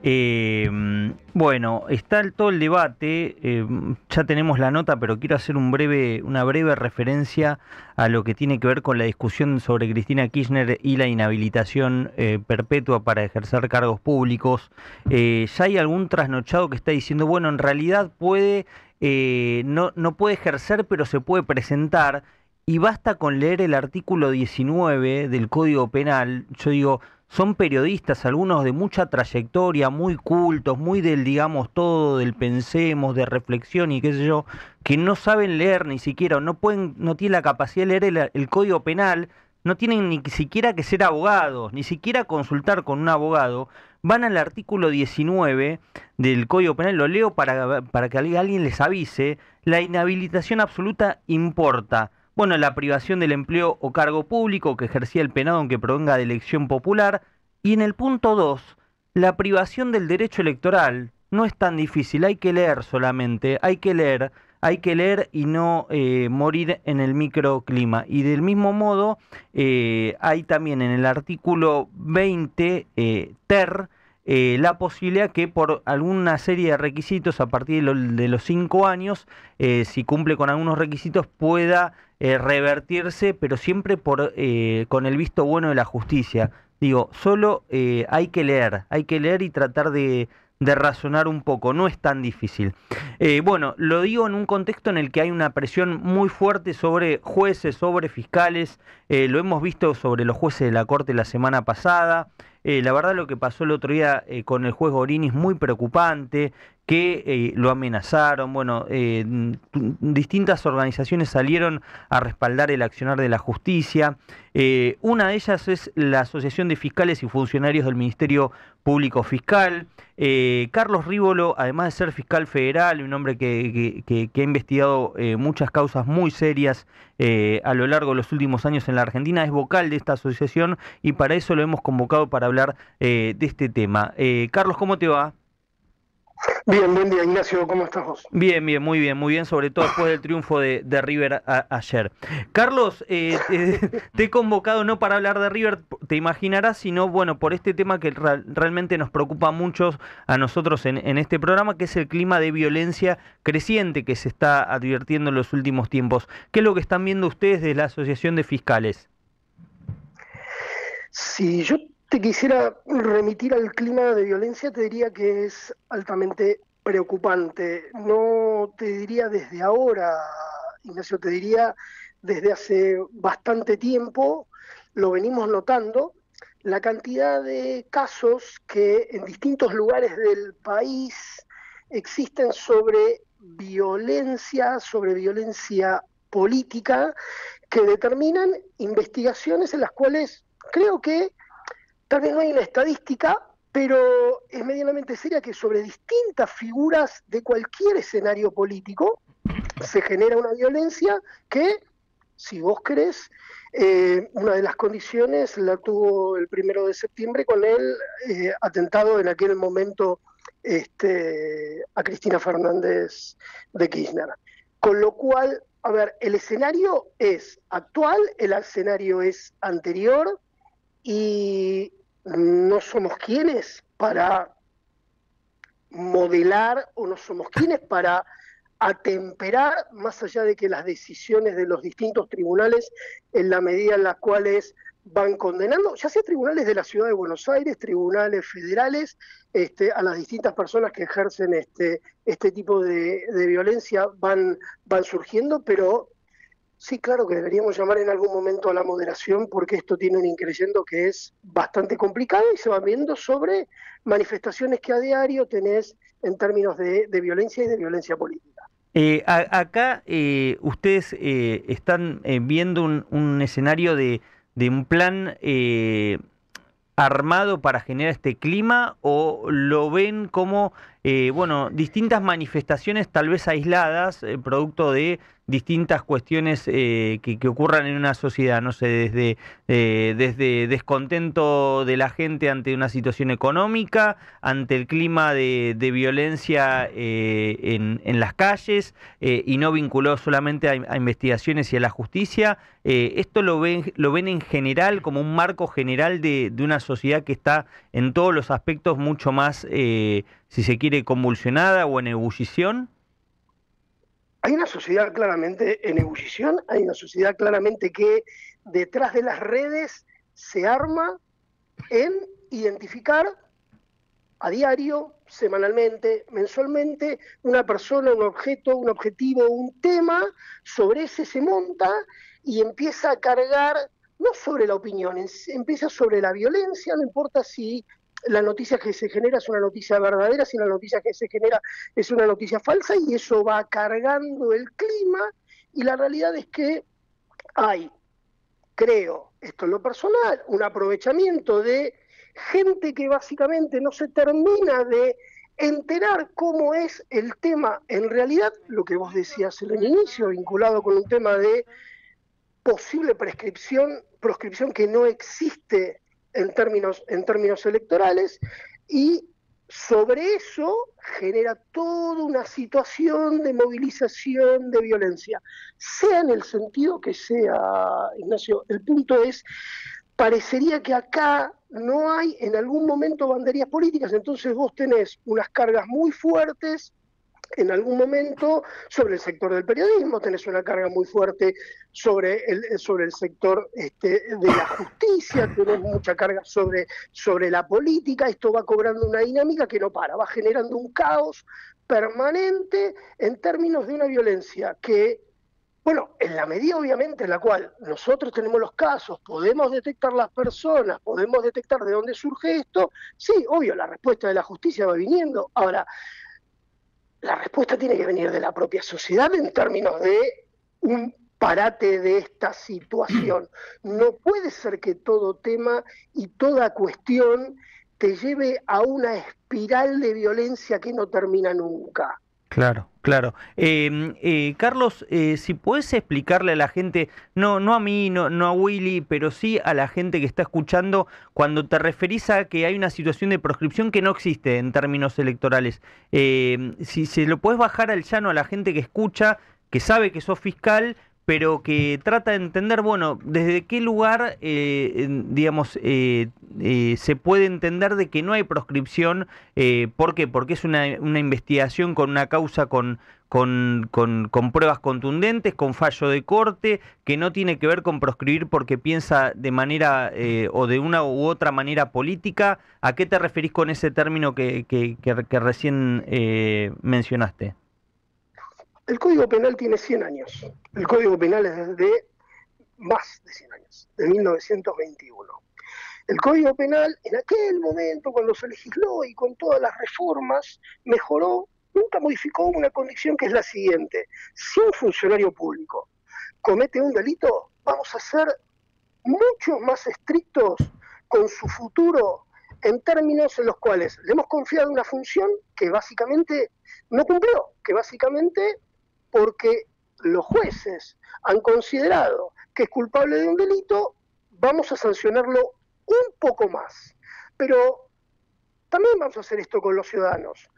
Bueno, está todo el debate, ya tenemos la nota, pero quiero hacer una breve referencia a lo que tiene que ver con la discusión sobre Cristina Kirchner y la inhabilitación perpetua para ejercer cargos públicos. Ya hay algún trasnochado que está diciendo, bueno, en realidad no puede ejercer, pero se puede presentar, y basta con leer el artículo 19 del Código Penal. Yo digo, son periodistas, algunos de mucha trayectoria, muy cultos, muy del, digamos, todo del pensemos, de reflexión y qué sé yo, que no saben leer ni siquiera, o no tienen la capacidad de leer el Código Penal, no tienen ni siquiera que ser abogados, ni siquiera consultar con un abogado. Van al artículo 19 del Código Penal, lo leo para que alguien les avise: la inhabilitación absoluta importa, bueno, la privación del empleo o cargo público que ejercía el penado aunque provenga de elección popular. Y en el punto 2, la privación del derecho electoral. No es tan difícil, hay que leer solamente, hay que leer y no morir en el microclima. Y del mismo modo, hay también en el artículo 20 ter la posibilidad que por alguna serie de requisitos a partir de los 5 años, si cumple con algunos requisitos, pueda revertirse, pero siempre con el visto bueno de la justicia. Digo, solo hay que leer y tratar de razonar un poco, no es tan difícil. Bueno, lo digo en un contexto en el que hay una presión muy fuerte sobre jueces, sobre fiscales. Lo hemos visto sobre los jueces de la Corte la semana pasada. La verdad, lo que pasó el otro día con el juez Gorini es muy preocupante, que lo amenazaron. Bueno, distintas organizaciones salieron a respaldar el accionar de la justicia. Una de ellas es la Asociación de Fiscales y Funcionarios del Ministerio Público Fiscal. Carlos Rívolo, además de ser fiscal federal, un hombre que ha investigado muchas causas muy serias a lo largo de los últimos años en la Argentina, es vocal de esta asociación, y para eso lo hemos convocado para hablar de este tema. Carlos, ¿cómo te va? Bien, buen día, Ignacio, ¿cómo estás vos? Bien, bien, muy bien, sobre todo después del triunfo de River ayer. Carlos, te he convocado no para hablar de River, te imaginarás, sino, bueno, por este tema que realmente nos preocupa mucho a nosotros en este programa, que es el clima de violencia creciente que se está advirtiendo en los últimos tiempos. ¿Qué es lo que están viendo ustedes de la Asociación de Fiscales? Si yo te quisiera remitir al clima de violencia, te diría que es altamente preocupante. No te diría desde ahora, Ignacio, te diría desde hace bastante tiempo, lo venimos notando, la cantidad de casos que en distintos lugares del país existen sobre violencia política, que determinan investigaciones en las cuales creo que tal vez no hay una estadística, pero es medianamente seria, que sobre distintas figuras de cualquier escenario político se genera una violencia que, si vos querés, una de las condiciones la tuvo el 1 de septiembre con el atentado en aquel momento a Cristina Fernández de Kirchner. Con lo cual, a ver, el escenario es actual, el escenario es anterior, y no somos quienes para modelar o no somos quienes para atemperar, más allá de que las decisiones de los distintos tribunales, en la medida en las cuales van condenando, ya sea tribunales de la Ciudad de Buenos Aires, tribunales federales, a las distintas personas que ejercen este tipo de violencia van surgiendo, pero sí, claro que deberíamos llamar en algún momento a la moderación, porque esto tiene un increyendo que es bastante complicado y se van viendo sobre manifestaciones que a diario tenés en términos de violencia y de violencia política. Acá ustedes están viendo un escenario de un plan armado para generar este clima, o lo ven como bueno, distintas manifestaciones tal vez aisladas, producto de distintas cuestiones que ocurran en una sociedad, no sé, desde descontento de la gente ante una situación económica, ante el clima de violencia en las calles, y no vinculado solamente a investigaciones y a la justicia. ¿Esto lo ven en general como un marco general de una sociedad que está en todos los aspectos mucho más, si se quiere, convulsionada o en ebullición? Hay una sociedad claramente en ebullición, hay una sociedad claramente que detrás de las redes se arma en identificar a diario, semanalmente, mensualmente, una persona, un objeto, un objetivo, un tema, sobre ese se monta y empieza a cargar, no sobre la opinión, empieza sobre la violencia, no importa si la noticia que se genera es una noticia verdadera, si la noticia que se genera es una noticia falsa, y eso va cargando el clima, y la realidad es que hay, creo, esto en lo personal, un aprovechamiento de gente que básicamente no se termina de enterar cómo es el tema en realidad, lo que vos decías en el inicio, vinculado con un tema de posible proscripción que no existe en términos electorales, y sobre eso genera toda una situación de movilización, de violencia, sea en el sentido que sea, Ignacio. El punto es, parecería que acá no hay en algún momento banderías políticas, entonces vos tenés unas cargas muy fuertes en algún momento sobre el sector del periodismo, tenés una carga muy fuerte sobre el sector de la justicia, tenés mucha carga sobre la política. Esto va cobrando una dinámica que no para, va generando un caos permanente en términos de una violencia que, bueno, en la medida obviamente en la cual nosotros tenemos los casos, podemos detectar las personas, podemos detectar de dónde surge esto, sí, obvio, la respuesta de la justicia va viniendo. Ahora, la respuesta tiene que venir de la propia sociedad en términos de un parate de esta situación. No puede ser que todo tema y toda cuestión te lleve a una espiral de violencia que no termina nunca. Claro, claro. Carlos, si puedes explicarle a la gente, no a mí, no a Willy, pero sí a la gente que está escuchando, cuando te referís a que hay una situación de proscripción que no existe en términos electorales, si se lo puedes bajar al llano a la gente que escucha, que sabe que sos fiscal, pero que trata de entender, bueno, desde qué lugar, digamos, se puede entender de que no hay proscripción. ¿Por qué? Porque es una investigación con una causa con pruebas contundentes, con fallo de corte, que no tiene que ver con proscribir porque piensa de manera o de una u otra manera política. ¿A qué te referís con ese término que recién mencionaste? El Código Penal tiene 100 años. El Código Penal es de más de 100 años, de 1921. El Código Penal, en aquel momento, cuando se legisló y con todas las reformas, mejoró, nunca modificó una condición que es la siguiente: si un funcionario público comete un delito, vamos a ser mucho más estrictos con su futuro, en términos en los cuales le hemos confiado una función que básicamente no cumplió, que básicamente, porque los jueces han considerado que es culpable de un delito, vamos a sancionarlo un poco más. Pero también vamos a hacer esto con los ciudadanos,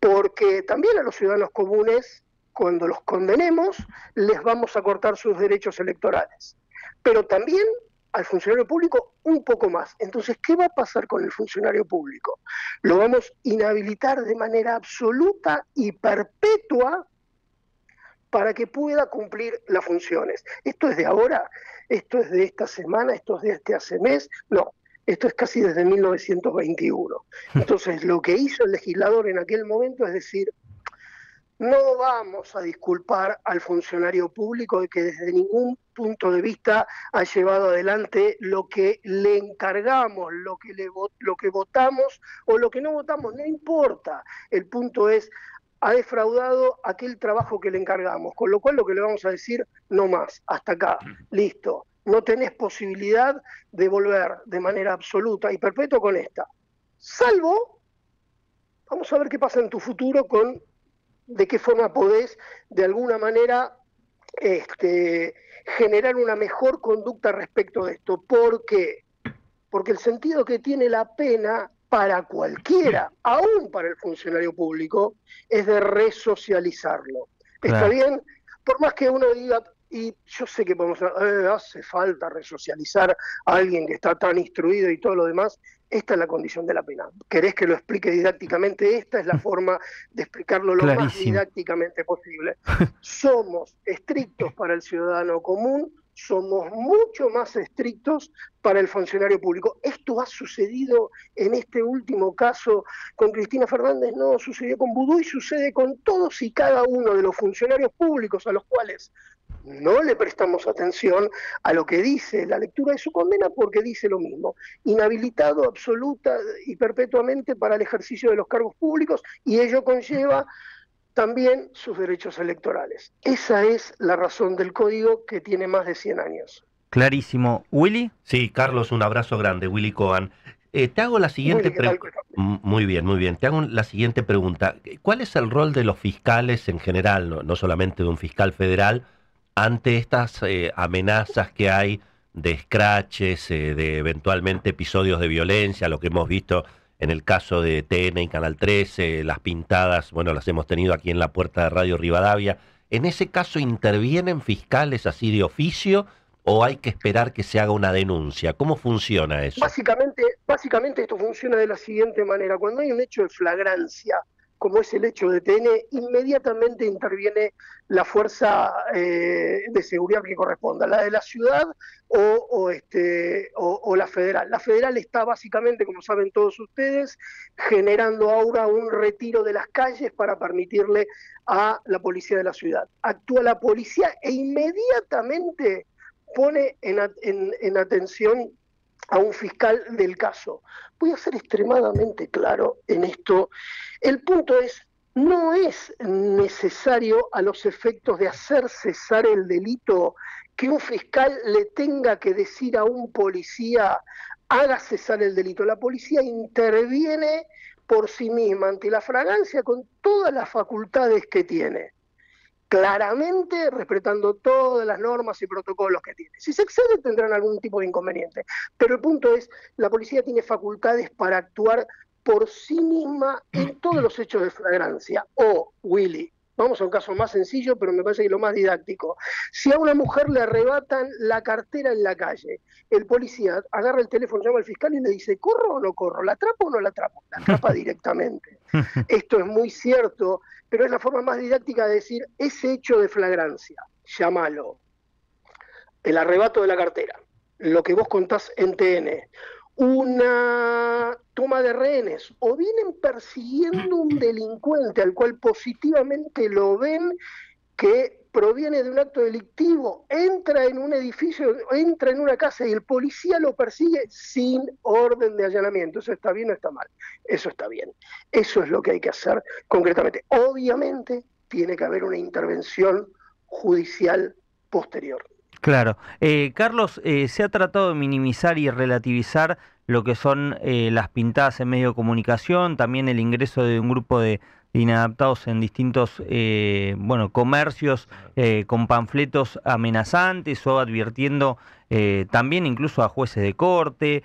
porque también a los ciudadanos comunes, cuando los condenemos, les vamos a cortar sus derechos electorales. Pero también al funcionario público un poco más. Entonces, ¿qué va a pasar con el funcionario público? Lo vamos a inhabilitar de manera absoluta y perpetua para que pueda cumplir las funciones. Esto es de ahora, esto es de esta semana, esto es de este hace mes, no, esto es casi desde 1921. Entonces, lo que hizo el legislador en aquel momento es decir, no vamos a disculpar al funcionario público de que desde ningún punto de vista ha llevado adelante lo que le encargamos, lo que votamos o lo que no votamos, no importa. El punto es, ha defraudado aquel trabajo que le encargamos, con lo cual lo que le vamos a decir, no más, hasta acá, listo. No tenés posibilidad de volver de manera absoluta y perpetua con esta. Salvo, vamos a ver qué pasa en tu futuro con de qué forma podés de alguna manera este, generar una mejor conducta respecto de esto. ¿Por qué? Porque el sentido que tiene la pena para cualquiera, aún para el funcionario público, es de resocializarlo. ¿Está Claro, bien? Por más que uno diga, y yo sé que podemos, hace falta resocializar a alguien que está tan instruido y todo lo demás, esta es la condición de la pena. ¿Querés que lo explique didácticamente? Esta es la forma de explicarlo lo más clarísimo. didácticamente posible. Somos estrictos para el ciudadano común, somos mucho más estrictos para el funcionario público. Esto ha sucedido en este último caso con Cristina Fernández, no, sucedió con Vudú y sucede con todos y cada uno de los funcionarios públicos a los cuales no le prestamos atención a lo que dice la lectura de su condena porque dice lo mismo, inhabilitado absoluta y perpetuamente para el ejercicio de los cargos públicos y ello conlleva también sus derechos electorales. Esa es la razón del código que tiene más de 100 años. Clarísimo. Willy, Sí, Carlos, un abrazo grande, Willy Cohen. Te hago la siguiente Willy, ¿qué tal? pregunta. Muy bien, muy bien. Te hago la siguiente pregunta. ¿Cuál es el rol de los fiscales en general, no solamente de un fiscal federal, ante estas amenazas que hay de escraches, de eventualmente episodios de violencia, lo que hemos visto en el caso de TN y Canal 13, las pintadas, bueno, las hemos tenido aquí en la puerta de Radio Rivadavia? ¿En ese caso intervienen fiscales así de oficio o hay que esperar que se haga una denuncia? ¿Cómo funciona eso? Básicamente esto funciona de la siguiente manera. Cuando hay un hecho de flagrancia, como es el hecho de TN, inmediatamente interviene la fuerza de seguridad que corresponda, la de la ciudad o la federal. La federal está básicamente, como saben todos ustedes, generando ahora un retiro de las calles para permitirle a la policía de la ciudad. Actúa la policía e inmediatamente pone en atención a un fiscal del caso. Voy a ser extremadamente claro en esto. El punto es, no es necesario a los efectos de hacer cesar el delito que un fiscal le tenga que decir a un policía, haga cesar el delito. La policía interviene por sí misma ante la flagrancia con todas las facultades que tiene, claramente respetando todas las normas y protocolos que tiene. Si se excede tendrán algún tipo de inconveniente, pero el punto es, la policía tiene facultades para actuar por sí misma en todos los hechos de flagrancia. O, Willy, vamos a un caso más sencillo, pero me parece que lo más didáctico. Si a una mujer le arrebatan la cartera en la calle, el policía agarra el teléfono, llama al fiscal y le dice, ¿corro o no corro? ¿La atrapo o no la atrapo? La atrapa directamente. Esto es muy cierto, pero es la forma más didáctica de decir ese hecho de flagrancia, llámalo, el arrebato de la cartera, lo que vos contás en TN, una toma de rehenes, o vienen persiguiendo un delincuente al cual positivamente lo ven que proviene de un acto delictivo, entra en un edificio, entra en una casa y el policía lo persigue sin orden de allanamiento. ¿Eso está bien o está mal? Eso está bien. Eso es lo que hay que hacer concretamente. Obviamente tiene que haber una intervención judicial posterior. claro. Carlos, se ha tratado de minimizar y relativizar lo que son las pintadas en medio de comunicación, también el ingreso de un grupo de inadaptados en distintos bueno, comercios con panfletos amenazantes o advirtiendo también incluso a jueces de corte.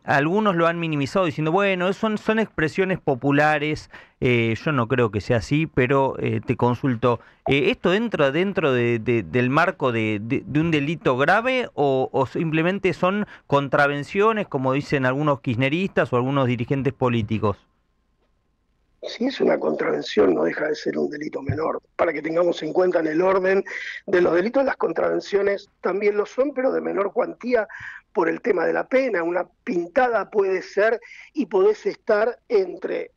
Algunos lo han minimizado diciendo, bueno, son expresiones populares. Yo no creo que sea así, pero te consulto, ¿esto entra dentro del marco de un delito grave o simplemente son contravenciones, como dicen algunos kirchneristas o algunos dirigentes políticos? Si es una contravención, no deja de ser un delito menor. Para que tengamos en cuenta en el orden de los delitos, las contravenciones también lo son, pero de menor cuantía por el tema de la pena. Una pintada puede ser y podés estar entre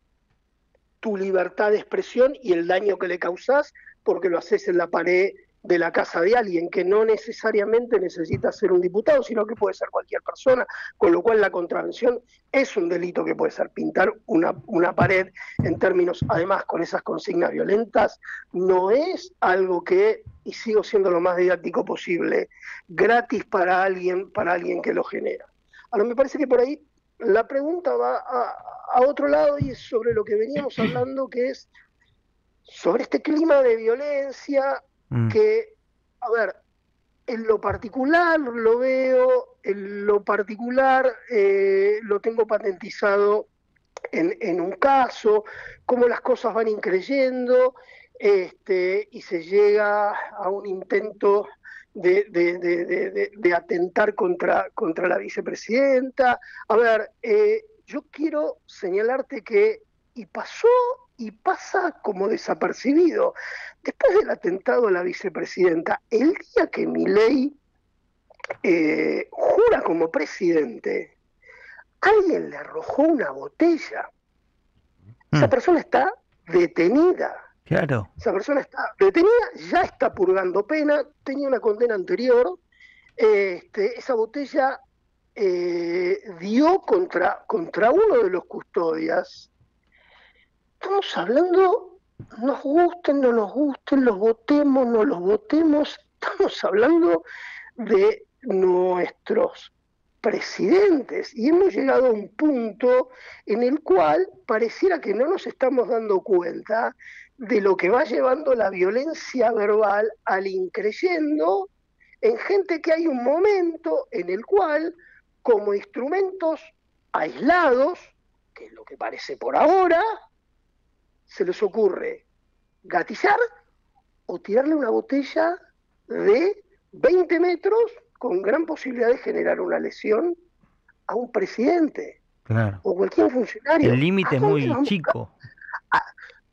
tu libertad de expresión y el daño que le causás porque lo haces en la pared de la casa de alguien que no necesariamente necesita ser un diputado, sino que puede ser cualquier persona, con lo cual la contravención es un delito que puede ser pintar una pared en términos, además con esas consignas violentas, no es algo que, y sigo siendo lo más didáctico posible, gratis para alguien que lo genera. Ahora me parece que por ahí la pregunta va a otro lado y es sobre lo que veníamos hablando, que es sobre este clima de violencia que, a ver, en lo particular lo veo, en lo particular lo tengo patentizado en un caso, cómo las cosas van increyendo, y se llega a un intento de atentar contra la vicepresidenta. A ver, yo quiero señalarte que, y pasó y pasa como desapercibido, después del atentado a la vicepresidenta, el día que Milei jura como presidente, alguien le arrojó una botella. Esa persona está detenida. Claro. Esa persona está detenida, ya está purgando pena, tenía una condena anterior. Esa botella dio contra uno de los custodias. Estamos hablando, nos gusten, no nos gusten, los votemos, no los votemos. Estamos hablando de nuestros presidentes y hemos llegado a un punto en el cual pareciera que no nos estamos dando cuenta de lo que va llevando la violencia verbal al increyendo en gente que hay un momento en el cual, como instrumentos aislados, que es lo que parece por ahora, se les ocurre gatillar o tirarle una botella de 20 metros con gran posibilidad de generar una lesión a un presidente, claro, o cualquier funcionario. El límite es muy chico.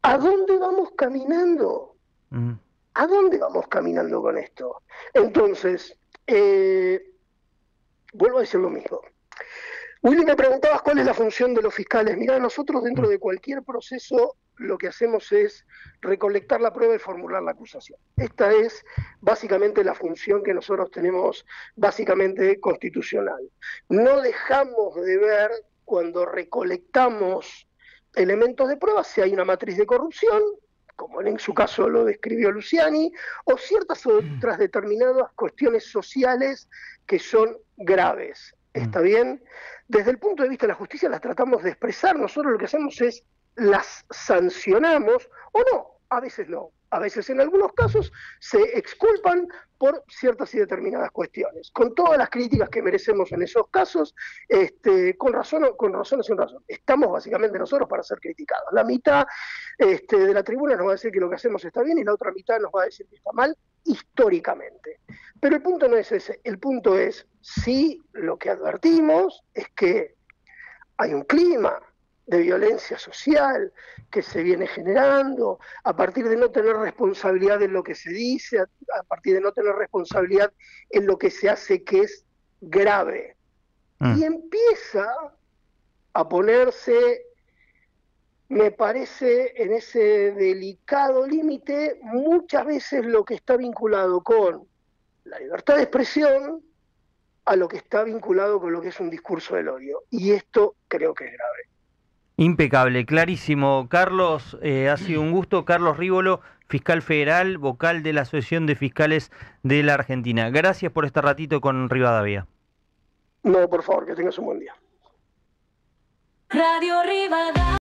¿A dónde vamos caminando? ¿A dónde vamos caminando con esto? Entonces, vuelvo a decir lo mismo. Willy, me preguntabas cuál es la función de los fiscales. Mirá, nosotros dentro de cualquier proceso lo que hacemos es recolectar la prueba y formular la acusación. Esta es básicamente la función que nosotros tenemos básicamente constitucional. No dejamos de ver cuando recolectamos elementos de prueba si hay una matriz de corrupción, como en su caso lo describió Luciani, o ciertas otras determinadas cuestiones sociales que son graves. ¿Está bien? Desde el punto de vista de la justicia las tratamos de expresar, nosotros lo que hacemos es las sancionamos o no, a veces no. A veces en algunos casos se exculpan por ciertas y determinadas cuestiones. Con todas las críticas que merecemos en esos casos, con razón o sin razón. Estamos básicamente nosotros para ser criticados. La mitad de la tribuna nos va a decir que lo que hacemos está bien y la otra mitad nos va a decir que está mal históricamente. Pero el punto no es ese. El punto es, sí, lo que advertimos es que hay un clima de violencia social que se viene generando, a partir de no tener responsabilidad en lo que se dice, a partir de no tener responsabilidad en lo que se hace, que es grave. Y empieza a ponerse, me parece, en ese delicado límite, muchas veces lo que está vinculado con la libertad de expresión a lo que está vinculado con lo que es un discurso del odio. Y esto creo que es grave. Impecable, clarísimo. Carlos, ha sido un gusto. Carlos Rívolo, fiscal federal, vocal de la Asociación de Fiscales de la Argentina. Gracias por este ratito con Rivadavia. No, por favor, que tengas un buen día. Radio Rivadavia.